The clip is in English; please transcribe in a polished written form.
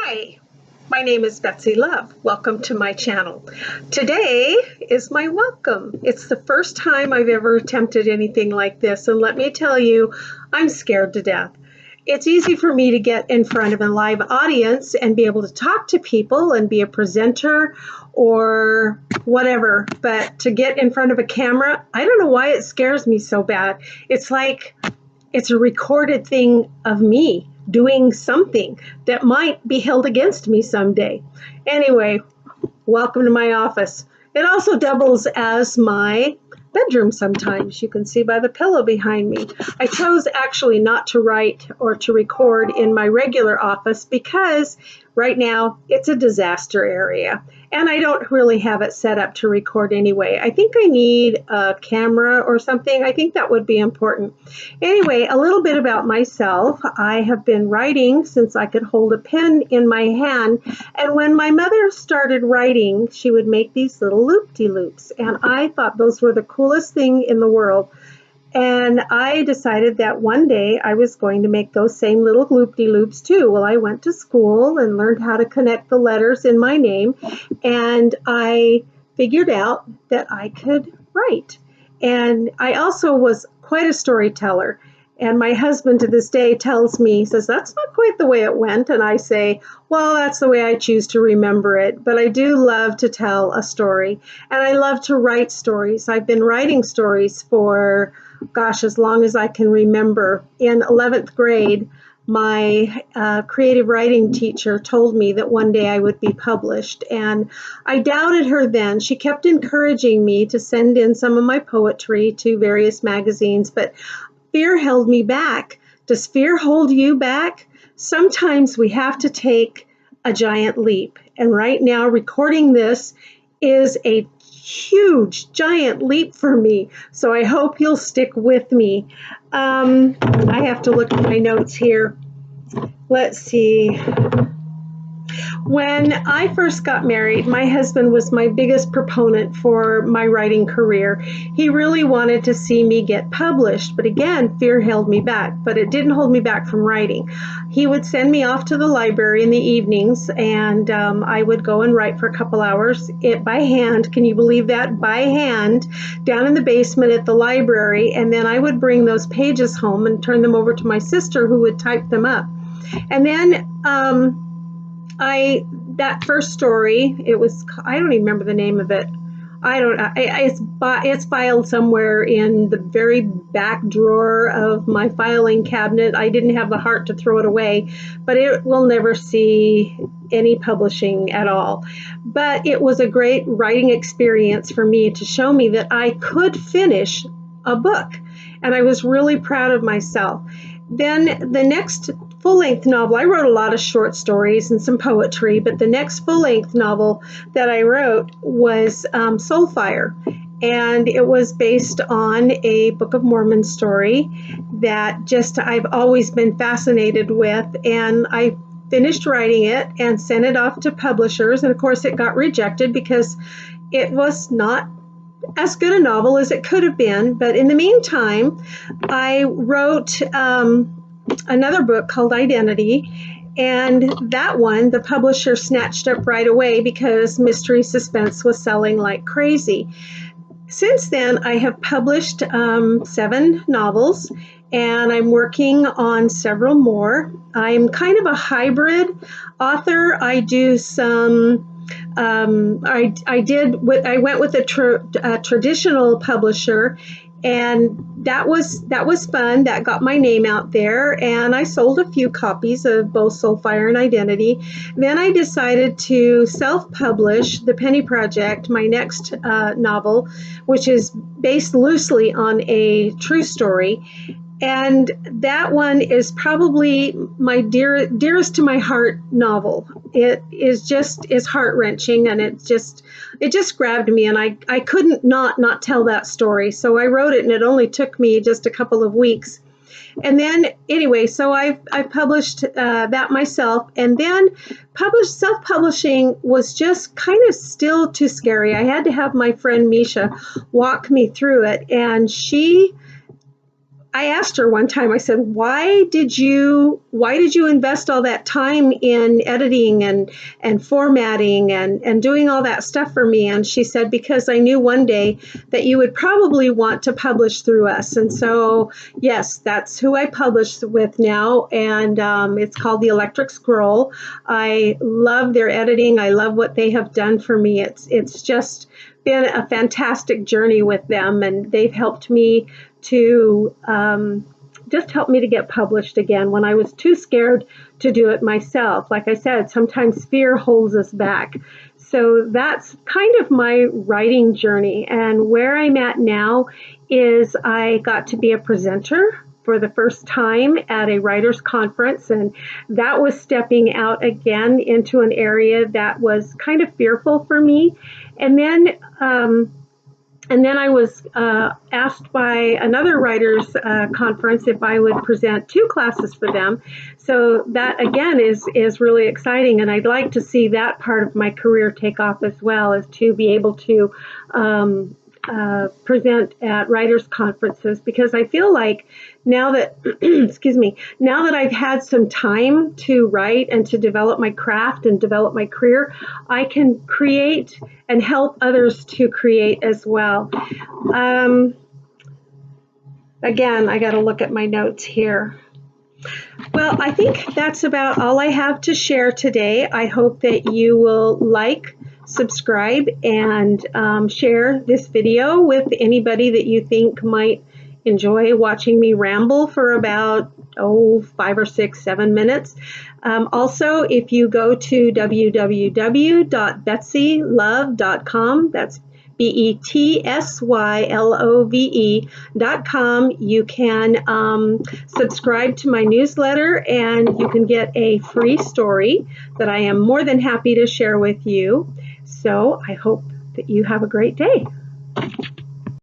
Hi, my name is Betsy Love. Welcome to my channel. Today is my welcome. It's the first time I've ever attempted anything like this, and let me tell you, I'm scared to death. It's easy for me to get in front of a live audience and be able to talk to people and be a presenter or whatever, but to get in front of a camera, I don't know why it scares me so bad. It's like it's a recorded thing of me doing something that might be held against me someday. Anyway, welcome to my office. It also doubles as my bedroom sometimes. You can see by the pillow behind me. I chose actually not to write or to record in my regular office because right now it's a disaster area and I don't really have it set up to record anyway. I think I need a camera or something. I think that would be important. Anyway, a little bit about myself. I have been writing since I could hold a pen in my hand, and when my mother started writing, she would make these little loop-de-loops, and I thought those were the coolest thing in the world. And I decided that one day I was going to make those same little loop-de-loops too. Well, I went to school and learned how to connect the letters in my name, and I figured out that I could write. And I also was quite a storyteller. And my husband to this day tells me, he says, that's not quite the way it went. And I say, well, that's the way I choose to remember it. But I do love to tell a story. And I love to write stories. I've been writing stories for, gosh, as long as I can remember. In 11th grade, my creative writing teacher told me that one day I would be published. And I doubted her then. She kept encouraging me to send in some of my poetry to various magazines, but fear held me back. Does fear hold you back? Sometimes we have to take a giant leap. And right now, recording this is a huge, giant leap for me. So I hope you'll stick with me. I have to look at my notes here. Let's see. When I first got married, my husband was my biggest proponent for my writing career. He really wanted to see me get published, but again, fear held me back, but it didn't hold me back from writing. He would send me off to the library in the evenings, and I would go and write for a couple hours by hand. Can you believe that? By hand, down in the basement at the library, and then I would bring those pages home and turn them over to my sister, who would type them up. And then that first story, I don't even remember the name of it. It's filed somewhere in the very back drawer of my filing cabinet. I didn't have the heart to throw it away, but it will never see any publishing at all. But it was a great writing experience for me to show me that I could finish a book, and I was really proud of myself. Then the next full-length novel, I wrote a lot of short stories and some poetry, but the next full-length novel that I wrote was Soulfire, and it was based on a Book of Mormon story that I've always been fascinated with, and I finished writing it and sent it off to publishers, and of course it got rejected because it was not as good a novel as it could have been. But in the meantime, I wrote another book called Identity, and that one the publisher snatched up right away because Mystery Suspense was selling like crazy. Since then, I have published 7 novels, and I'm working on several more. I'm kind of a hybrid author. I do some I went with a traditional publisher, and that was fun. That got my name out there, and I sold a few copies of both Soulfire and Identity. Then I decided to self-publish The Penny Project, my next novel, which is based loosely on a true story. And that one is probably my dearest to my heart novel. It is heart-wrenching, and it just grabbed me, and I couldn't not tell that story. So I wrote it, and it only took me just a couple of weeks. And then anyway, so I published that myself, and then self-publishing was just kind of still too scary. I had to have my friend Misha walk me through it, and she I asked her one time, I said, why did you invest all that time in editing and formatting and doing all that stuff for me? And she said, because I knew one day that you would probably want to publish through us. And so, yes, that's who I publish with now. And it's called The Electric Scroll. I love their editing. I love what they have done for me. It's just been a fantastic journey with them, and they've helped me to just help me to get published again when I was too scared to do it myself. Like I said, sometimes fear holds us back. So that's kind of my writing journey. And where I'm at now is I got to be a presenter for the first time at a writers conference, and that was stepping out again into an area that was kind of fearful for me. And then I was asked by another writers conference if I would present 2 classes for them. So that again is really exciting, and I'd like to see that part of my career take off as well, as to be able to present at writers conferences, because I feel like now that excuse me, now that I've had some time to write and to develop my craft and develop my career, I can create and help others to create as well. Again, I got to look at my notes here. Well, I think that's about all I have to share today. I hope that you will like, subscribe, and share this video with anybody that you think might enjoy watching me ramble for about 5 or 6, 7 minutes. Also, if you go to www.betsylove.com, that's BETSYLOVE.com, you can subscribe to my newsletter, and you can get a free story that I am more than happy to share with you. So I hope that you have a great day.